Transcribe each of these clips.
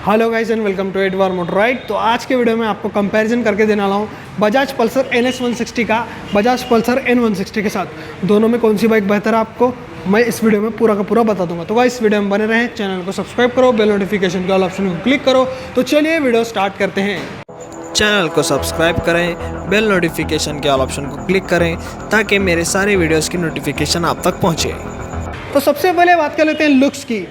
Hello guys and welcome to एडवार motor ride. तो आज के वीडियो में आपको कंपैरिजन करके देने वाला हूँ बजाज पल्सर NS 160 का बजाज पल्सर N160 के साथ। दोनों में कौन सी बाइक बेहतर है आपको मैं इस वीडियो में पूरा का पूरा बता दूंगा। तो गाइस इस वीडियो में बने रहें, चैनल को सब्सक्राइब करो, बेल नोटिफिकेशन के ऑल ऑप्शन को क्लिक करो। तो चलिए वीडियो स्टार्ट करते हैं। चैनल को सब्सक्राइब करें, बेल नोटिफिकेशन के ऑल ऑप्शन को क्लिक करें ताकि मेरे सारे वीडियोस की नोटिफिकेशन आप तक पहुंचे। तो सबसे पहले बात कर लेते हैं लुक्स की।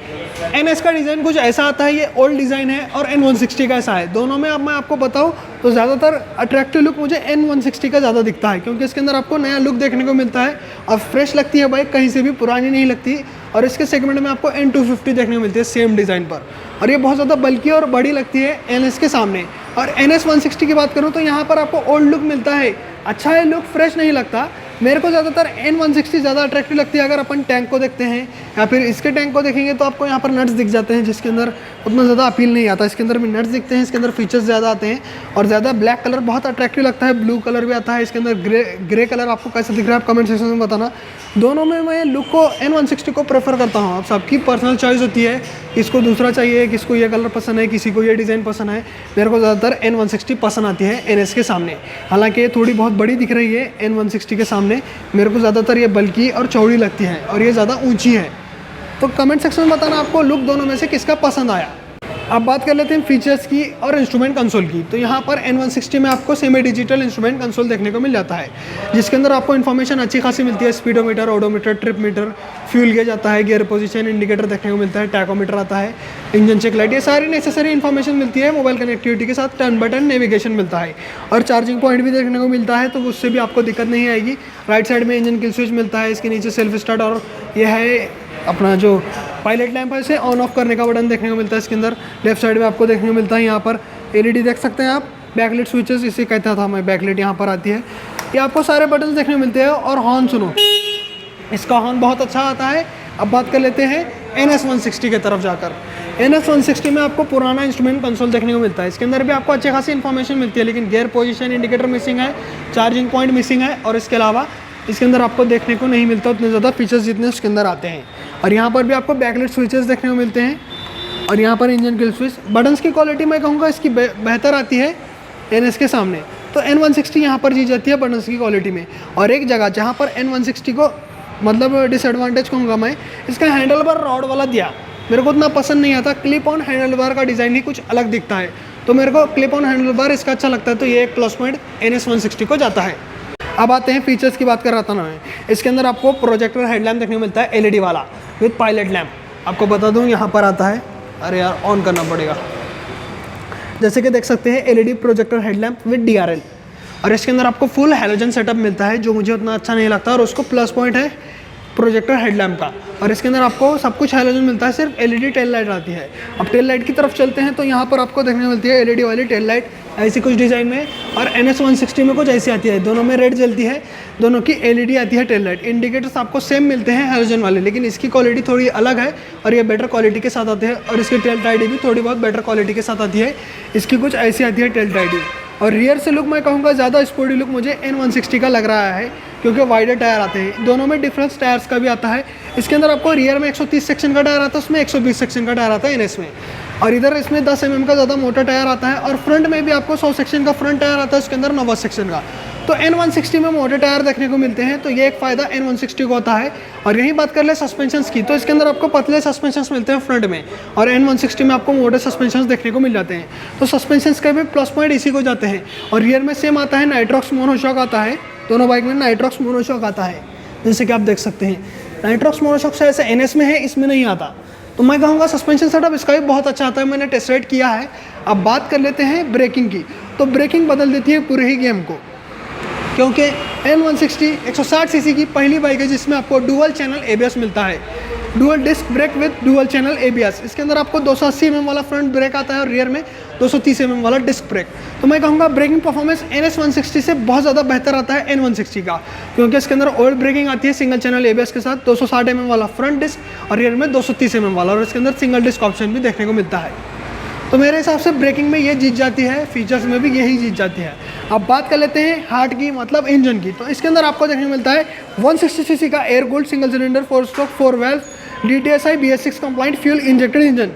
NS का डिज़ाइन कुछ ऐसा आता है, ये ओल्ड डिज़ाइन है, और N160 का ऐसा है। दोनों में अब मैं आपको बताऊं तो ज़्यादातर अट्रैक्टिव लुक मुझे N160 का ज़्यादा दिखता है, क्योंकि इसके अंदर आपको नया लुक देखने को मिलता है और फ्रेश लगती है बाइक, कहीं से भी पुरानी नहीं लगती। और इसके सेगमेंट में आपको N250 देखने को मिलती है सेम डिज़ाइन पर, और ये बहुत ज़्यादा बल्कि और बड़ी लगती है NS के सामने। और NS 160 की बात करूँ तो यहाँ पर आपको ओल्ड लुक मिलता है, अच्छा है लुक, फ्रेश नहीं लगता। मेरे को ज़्यादातर N160 ज़्यादा अट्रैक्टिव लगती है। अगर अपन टैंक को देखते हैं या फिर इसके टैंक को देखेंगे तो आपको यहाँ पर नट्स दिख जाते हैं, जिसके अंदर उतना ज़्यादा अपील नहीं आता। इसके अंदर भी नट्स दिखते हैं, इसके अंदर फीचर्स ज़्यादा आते हैं और ज़्यादा ब्लैक कलर बहुत अट्रैक्टिव लगता है। ब्लू कलर भी आता है, इसके अंदर ग्रे कलर आपको कैसा दिख रहा है आप कमेंट सेक्शन में बताना। दोनों में मैं लुक को N160 को प्रेफर करता हूँ। अब सबकी पर्सनल चॉइस होती है, किसको दूसरा चाहिए, किसको ये कलर पसंद है, किसी को ये डिज़ाइन पसंद है। मेरे को ज़्यादातर N160 पसंद आती है NS के सामने। हालांकि ये थोड़ी बहुत बड़ी दिख रही है N160 के सामने, मेरे को ज़्यादातर ये बल्कि और चौड़ी लगती है और ये ज़्यादा ऊंची है। तो कमेंट सेक्शन में बताना आपको लुक दोनों में से किसका पसंद आया। अब बात कर लेते हैं फीचर्स की और इंस्ट्रूमेंट कंसोल की। तो यहाँ पर N160 में आपको सेमी डिजिटल इंस्ट्रूमेंट कंसोल देखने को मिल जाता है, जिसके अंदर आपको इन्फॉर्मेशन अच्छी खासी मिलती है। Speedometer, odometer, trip meter, fuel gauge आता है, गियर पोजीशन इंडिकेटर देखने को मिलता है, टैकोमीटर आता है, इंजन चेक लाइट, ये सारी नेसेसरी इन्फॉर्मेशन मिलती है। मोबाइल कनेक्टिविटी के साथ टर्न बाय टर्न नेविगेशन मिलता है और चार्जिंग पॉइंट भी देखने को मिलता है, तो उससे भी आपको दिक्कत नहीं आएगी। राइट साइड में इंजन किल स्विच मिलता है, इसके नीचे सेल्फ स्टार्ट और यह है अपना जो पायलट लैंप है, इसे ऑन ऑफ करने का बटन देखने को मिलता है। इसके अंदर लेफ्ट साइड में आपको देखने को मिलता है, यहाँ पर LED देख सकते हैं आप, बैकलाइट स्विचेस इसे कहता था मैं, बैकलाइट यहाँ पर आती है। ये आपको सारे बटन देखने को मिलते हैं। और हॉर्न सुनो, इसका हॉर्न बहुत अच्छा आता है। अब बात कर लेते हैं NS 160 की तरफ जाकर। NS 160 में आपको पुराना इंस्ट्रूमेंट कंसोल देखने को मिलता है। इसके अंदर भी आपको अच्छी खासी इन्फॉर्मेशन मिलती है, लेकिन गियर पोजीशन इंडिकेटर मिसिंग है, चार्जिंग पॉइंट मिसिंग है, और इसके अलावा इसके अंदर आपको देखने को नहीं मिलता उतने ज़्यादा फीचर्स जितने उसके अंदर आते हैं। और यहाँ पर भी आपको बैकलाइट स्विचेस देखने को मिलते हैं, और यहाँ पर इंजन किल स्विच। बटन्स की क्वालिटी मैं कहूँगा इसकी बेहतर आती है NS के सामने, तो N160 यहाँ पर जीत जाती है बटन्स की क्वालिटी में। और एक जगह जहाँ पर N160 को मतलब डिसएडवांटेज कहूँगा मैं, इसका हैंडल बार रॉड वाला दिया, मेरे को उतना पसंद नहीं आता। क्लिप ऑन हैंडल बार का डिज़ाइन ही कुछ अलग दिखता है, तो मेरे को क्लिप ऑन हैंडल बार इसका अच्छा लगता है, तो ये एक प्लस पॉइंट NS 160 को जाता है। अब आते हैं फीचर्स की बात कर रहा था ना मैं। इसके अंदर आपको प्रोजेक्टर हेडलैम्प देखने को मिलता है LED वाला विद पायलट लैम्प। आपको बता दूं यहाँ पर आता है, अरे यार ऑन करना पड़ेगा, जैसे कि देख सकते हैं LED projector headlamp with DRL। और इसके अंदर आपको फुल हैलोजन सेटअप मिलता है, जो मुझे उतना अच्छा नहीं लगता, और उसको प्लस पॉइंट है प्रोजेक्टर हेडलैम्प का। और इसके अंदर आपको सब कुछ हैलोजन मिलता है, सिर्फ LED टेल लाइट आती है। अब टेल लाइट की तरफ चलते हैं तो यहाँ पर आपको देखने को मिलती है LED वाली टेल लाइट, ऐसी कुछ डिज़ाइन में। और NS 160 में कुछ ऐसी आती है, दोनों में रेड जलती है, दोनों की LED आती है टेल लाइट। इंडिकेटर्स आपको सेम मिलते हैं हैलोजन वाले, लेकिन इसकी क्वालिटी थोड़ी अलग है और ये बेटर क्वालिटी के साथ आते हैं। और इसकी टेल टाइडी भी थोड़ी बहुत बेटर क्वालिटी के साथ आती है, इसकी कुछ ऐसी आती है टेल टाइडी। और रियर से लुक मैं कहूँगा ज़्यादा स्पोर्टी लुक मुझे N160 का लग रहा है, क्योंकि वाइडर टायर आते हैं। दोनों में डिफरेंस टायर्स का भी आता है। इसके अंदर आपको रियर में 130 सेक्शन का टायर आता है, उसमें 120 सेक्शन का टायर आता है NS में। और इधर इसमें 10 mm का ज़्यादा मोटा टायर आता है, और फ्रंट में भी आपको 100 सेक्शन का फ्रंट टायर आता है, उसके अंदर 90 सेक्शन का। तो N160 में मोटे टायर देखने को मिलते हैं, तो ये एक फ़ायदा N160 को होता है। और यही बात कर ले सस्पेंशंस की, तो इसके अंदर आपको पतले सस्पेंशंस मिलते हैं फ्रंट में, और N160 में आपको मोटे सस्पेंशंस देखने को मिल जाते हैं। तो सस्पेंशंस के भी प्लस पॉइंट इसी को जाते हैं। और रियर में सेम आता है, नाइट्रॉक्स मोनोशॉक आता है, दोनों बाइक में नाइट्रॉक्स मोनोशॉक आता है, जैसे कि आप देख सकते हैं। नाइट्रॉक्स मोनोशॉक से ऐसे NS में है, इसमें नहीं आता। तो मैं कहूँगा सस्पेंशन सेटअप इसका भी बहुत अच्छा आता है, मैंने टेस्ट राइड किया है। अब बात कर लेते हैं ब्रेकिंग की। तो ब्रेकिंग बदल देती है पूरे ही गेम को, क्योंकि N160 160 सीसी की पहली बाइक है जिसमें आपको डुअल चैनल ABS मिलता है, dual disc brake with dual channel ABS। इसके अंदर आपको 280 mm वाला फ्रंट ब्रेक आता है और रियर में 230 mm वाला डिस्क ब्रेक। तो मैं कहूँगा ब्रेकिंग परफॉर्मेंस NS 160 से बहुत ज़्यादा बेहतर आता है N160 का, क्योंकि इसके अंदर ओल्ड ब्रेकिंग आती है सिंगल चैनल ABS के साथ, 260 mm वाला फ्रंट डिस्क और रियर में 230 mm वाला, और इसके अंदर सिंगल डिस्क ऑप्शन भी देखने को मिलता है। तो मेरे हिसाब से ब्रेकिंग में ये जीत जाती है, फीचर्स में भी यही जीत जाती है। अब बात कर लेते हैं हार्ट की, मतलब इंजन की। तो इसके अंदर आपको देखने को मिलता है 160 सीसी का air cooled single cylinder 4 stroke 4 valve DTSI BS6 compliant fuel injected engine.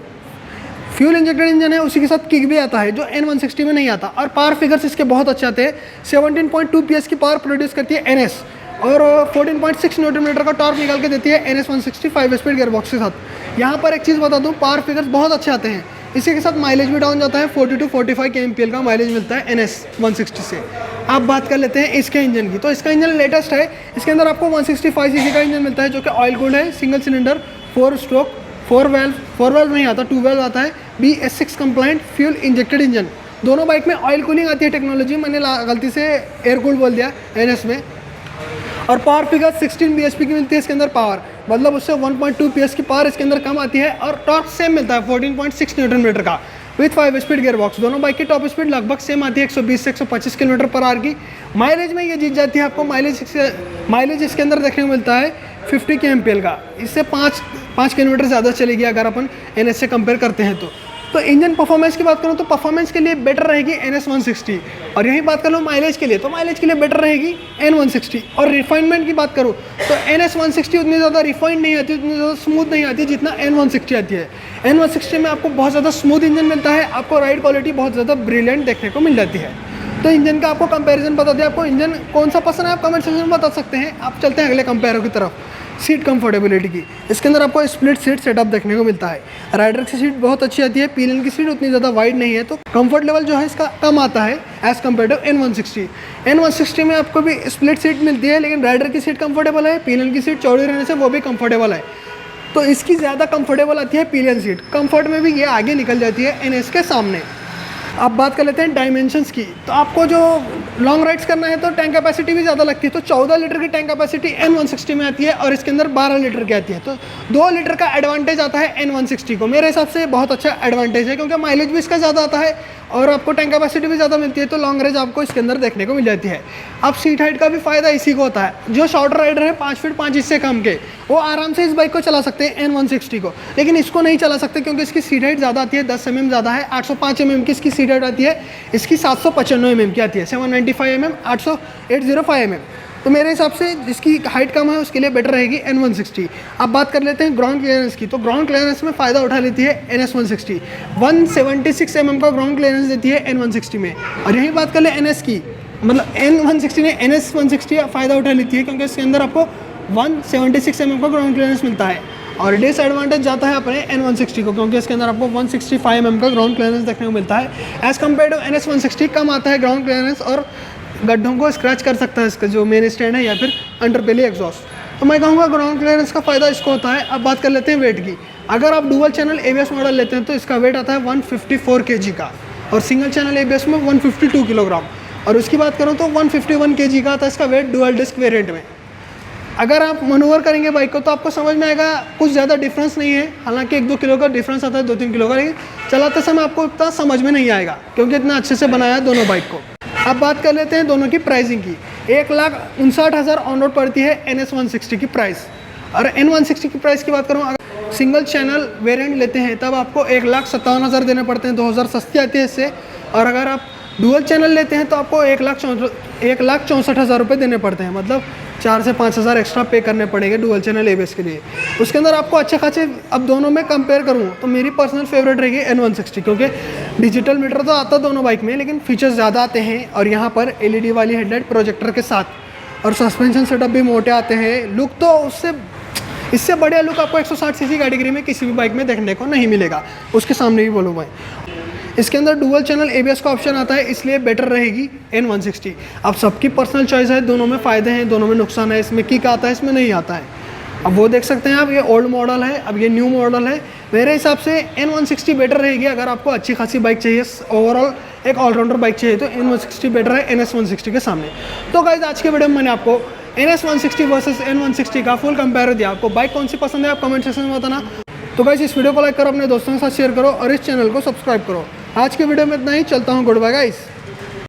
Fuel injected engine है, उसी के साथ किक भी आता है जो N160 में नहीं आता। और पावर फिगर्स इसके बहुत अच्छे आते हैं। 17.2 PS की पावर प्रोड्यूस करती है NS और 14.6 न्यूटन मीटर का टॉर्क निकाल के देती है NS 160 5 स्पीड गियरबॉक्स के साथ। यहाँ पर एक चीज़ बता दूँ, पावर फिगर्स बहुत अच्छे आते हैं। इसी के साथ माइलेज भी डाउन जाता है, 40 to 45 kmpl का माइलेज मिलता है NS 160 से। आप बात कर लेते हैं इसके इंजन की, तो इसका इंजन लेटेस्ट है। इसके अंदर आपको 165 cc का इंजन मिलता है जो कि ऑयल कूल्ड है, सिंगल सिलेंडर, 4 स्ट्रोक, 4 वाल्व नहीं आता, 2 वाल्व आता है, BS6 compliant fuel injected engine. दोनों बाइक में ऑयल कूलिंग आती है टेक्नोलॉजी, मैंने गलती से एयर कूल्ड बोल दिया NS में। और पावर फिगर 16 bhp की मिलती है इसके अंदर पावर, मतलब उससे 1.2 PS की पावर इसके अंदर कम आती है। और टॉर्क सेम मिलता है 14.6 न्यूटन मीटर का विथ 5 स्पीड गियरबॉक्स। दोनों बाइक की टॉप स्पीड लगभग सेम आती है, 120 से 125 किलोमीटर पर आवर की। माइलेज में ये जीत जाती है आपको। माइलेज इसके अंदर देखने को मिलता है 50 kmpl का, इससे 5 किलोमीटर ज़्यादा चलेगी अगर अपन NS से कंपेयर करते हैं तो इंजन परफॉर्मेंस की बात करूँ तो परफॉर्मेंस के लिए बेटर रहेगी NS 160। और यही बात कर लो माइलेज के लिए, तो माइलेज के लिए बेटर रहेगी N160। और रिफाइनमेंट की बात करूँ तो NS 160 उतनी ज़्यादा रिफाइंड नहीं आती, उतनी ज़्यादा स्मूथ नहीं आती जितना N160 आती है। N160 में आपको बहुत ज़्यादा स्मूथ इंजन मिलता है, आपको राइड क्वालिटी बहुत ज़्यादा ब्रिलियंट देखने को मिल जाती है। तो इंजन का आपको कंपैरिजन बता दिया, आपको इंजन कौन सा पसंद है आप कमेंट सेक्शन में बता सकते हैं। आप चलते हैं अगले कंपेयरों की तरफ। सीट कंफर्टेबिलिटी की, इसके अंदर आपको स्प्लिट सीट सेटअप देखने को मिलता है। राइडर की सीट बहुत अच्छी आती है, पीलियन की सीट उतनी ज़्यादा वाइड नहीं है, तो कंफर्ट लेवल जो है इसका कम आता है as compare to N160। N160 में आपको भी स्प्लिट सीट मिलती है, लेकिन राइडर की सीट कंफर्टेबल है, पीलियन की सीट चौड़ी रहने से वो भी कंफर्टेबल है। तो इसकी ज़्यादा कंफर्टेबल आती है पीलियन सीट, कंफर्ट में भी ये आगे निकल जाती है NS के सामने। अब बात कर लेते हैं डायमेंशंस की, तो आपको जो लॉन्ग राइड्स करना है तो टैंक कैपेसिटी भी ज़्यादा लगती है। तो 14 लीटर की टैंक कैपेसिटी N160 में आती है और इसके अंदर 12 लीटर की आती है, तो 2 लीटर का एडवांटेज आता है N160 को। मेरे हिसाब से बहुत अच्छा एडवांटेज है, क्योंकि माइलेज भी इसका ज़्यादा आता है और आपको टैंक कैपेसिटी भी ज़्यादा मिलती है, तो लॉन्ग रेंज आपको इसके अंदर देखने को मिल जाती है। अब सीट हाइट का भी फ़ायदा इसी को होता है। जो शॉर्टर राइडर है 5 फीट 5 इंच से कम के, वो आराम से इस बाइक को चला सकते हैं N160 को, लेकिन इसको नहीं चला सकते क्योंकि इसकी सीट हाइट ज़्यादा आती है, 10 mm ज़्यादा है। 805 mm की इसकी सीट हाइट आती है, इसकी 795 mm की आती है, 795 mm 805 mm। तो मेरे हिसाब से जिसकी हाइट कम है उसके लिए बेटर रहेगी N160। अब बात कर लेते हैं ग्राउंड क्लियरेंस की, तो ग्राउंड क्लियरेंस में फ़ायदा उठा लेती है NS 160, 176 mm का ग्राउंड क्लियरेंस देती है N160 में। और यही बात कर ले NS की, मतलब N160 ने NS 160 फ़ायदा उठा लेती है क्योंकि इसके अंदर आपको 176 mm का ग्राउंड क्लियरेंस मिलता है। और डिसएडवांटेज जाता है अपने N160 को, क्योंकि इसके अंदर आपको 165 mm का ग्राउंड क्लियरेंस देखने को मिलता है। एज़ कम्पेयर टू NS 160 कम आता है ग्राउंड क्लियरेंस और गड्ढों को स्क्रैच कर सकता है इसका जो मेन स्टैंड है या फिर अंडरबेली एग्जॉस्ट। तो मैं कहूँगा ग्राउंड क्लियरेंस का फ़ायदा इसको होता है। अब बात कर लेते हैं वेट की। अगर आप डुअल चैनल ABS मॉडल लेते हैं तो इसका वेट आता है 154 kg का, और सिंगल चैनल ABS में 152 किलोग्राम। और उसकी बात करूँ तो 151 kg का आता है इसका वेट डुअल डिस्क वेरिएंट में। अगर आप मनूवर करेंगे बाइक को तो आपको समझ में आएगा कुछ ज़्यादा डिफरेंस नहीं है, हालांकि 1-2 किलो का डिफरेंस आता है, 2-3 किलो का, लेकिन चलाते समय आपको इतना समझ में नहीं आएगा क्योंकि इतना अच्छे से बनाया है दोनों बाइक को। अब बात कर लेते हैं दोनों की प्राइसिंग की। 1,59,000 ऑन रोड पड़ती है NS 160 की प्राइस। और N160 की प्राइस की बात करूँ, अगर सिंगल चैनल वेरिएंट लेते हैं तब आपको 1,57,000 देने पड़ते हैं, 2,000 सस्ती आती है इससे। और अगर आप डुअल चैनल लेते हैं तो आपको 1,64,000 रुपये देने पड़ते हैं, मतलब 4 से 5,000 एक्स्ट्रा पे करने पड़ेंगे डुअल चैनल ABS के लिए। उसके अंदर आपको अच्छे खासे, अब दोनों में कंपेयर करूँ तो मेरी पर्सनल फेवरेट रहेगी N160, क्योंकि डिजिटल मीटर तो आता दोनों बाइक में, लेकिन फीचर्स ज़्यादा आते हैं। और यहाँ पर LED वाली हेडलाइट प्रोजेक्टर के साथ, और सस्पेंशन सेटअप भी मोटे आते हैं। लुक तो इससे बढ़िया लुक आपको 160 सीसी कैटेगरी में किसी भी बाइक में देखने को नहीं मिलेगा, उसके सामने भी बोलूँ मैं। इसके अंदर डुअल चैनल ABS का ऑप्शन आता है, इसलिए बेटर रहेगी N160। अब सबकी पर्सनल चॉइस है, दोनों में फ़ायदे हैं, दोनों में नुकसान है। इसमें किक आता है, इसमें नहीं आता है। अब वो देख सकते हैं आप, ये ओल्ड मॉडल है, अब ये न्यू मॉडल है। मेरे हिसाब से N160 बेटर रहेगी। अगर आपको अच्छी खासी बाइक चाहिए, ओवरऑल एक ऑलराउंडर बाइक चाहिए, तो N160 बेटर है NS 160 के सामने। तो गाइस आज के वीडियो में मैंने आपको NS 160 वर्सेस N160 का फुल कंपेयर दिया। आपको बाइक कौन सी पसंद है आप कमेंट सेक्शन में बताना। तो गाइस इस वीडियो को लाइक करो, अपने दोस्तों के साथ शेयर करो और इस चैनल को सब्सक्राइब करो। आज के वीडियो में इतना ही, चलता हूँ, गुड बाय गाइस।